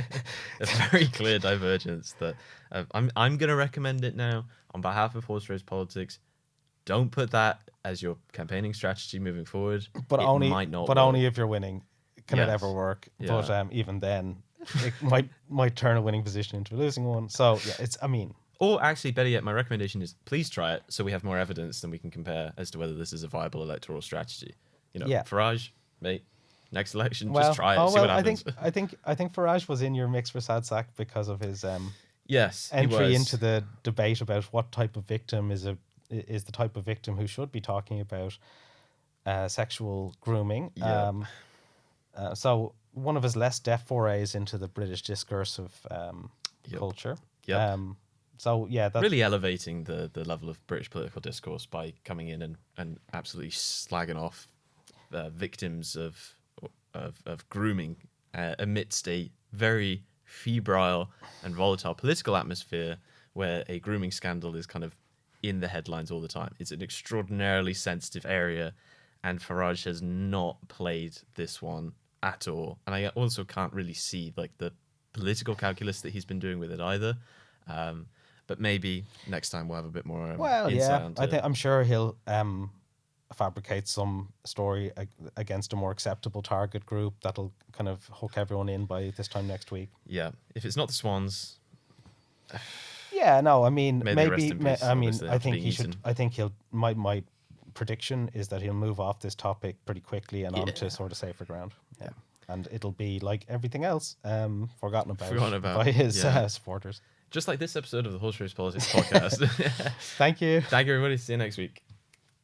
A: a very clear divergence that I'm going to recommend it now on behalf of Horse Race Politics. Don't put that as your campaigning strategy moving forward.
B: But
A: it
B: only
A: might not.
B: But
A: work.
B: only if you're winning can it ever work.
A: Yeah.
B: But even then, it might turn a winning position into a losing one. So yeah,
A: Or actually, better yet, my recommendation is please try it so we have more evidence than we can compare as to whether this is a viable electoral strategy.
B: Yeah.
A: Farage, mate, next election,
B: Well,
A: just try it, see what happens.
B: I think Farage was in your mix for Sad Sack because of his
A: Yes, he
B: entry
A: was.
B: into the debate about what type of victim is the type of victim who should be talking about sexual grooming.
A: Yep.
B: So one of his less deft forays into the British discursive culture.
A: Yep.
B: So yeah, that's
A: Really elevating the level of British political discourse by coming in and absolutely slagging off victims of grooming amidst a very febrile and volatile political atmosphere where a grooming scandal is kind of in the headlines all the time. It's an extraordinarily sensitive area, and Farage has not played this one at all. And I also can't really see like the political calculus that he's been doing with it either. But maybe next time we'll have a bit more insight onto it.
B: I'm sure he'll fabricate some story against a more acceptable target group that'll kind of hook everyone in by this time next week.
A: Yeah, if it's not the Swans,
B: yeah, no, I mean
A: May they
B: maybe.
A: rest in peace,
B: I mean,
A: obviously,
B: I
A: after
B: think
A: being
B: he should.
A: eaten.
B: I think he'll. My prediction is that he'll move off this topic pretty quickly and
A: Yeah.
B: onto sort of safer ground. Yeah, and it'll be like everything else, forgotten about by his supporters.
A: Just like this episode of the Horse Race Politics podcast.
B: Thank you.
A: Thank you, everybody. See you next week.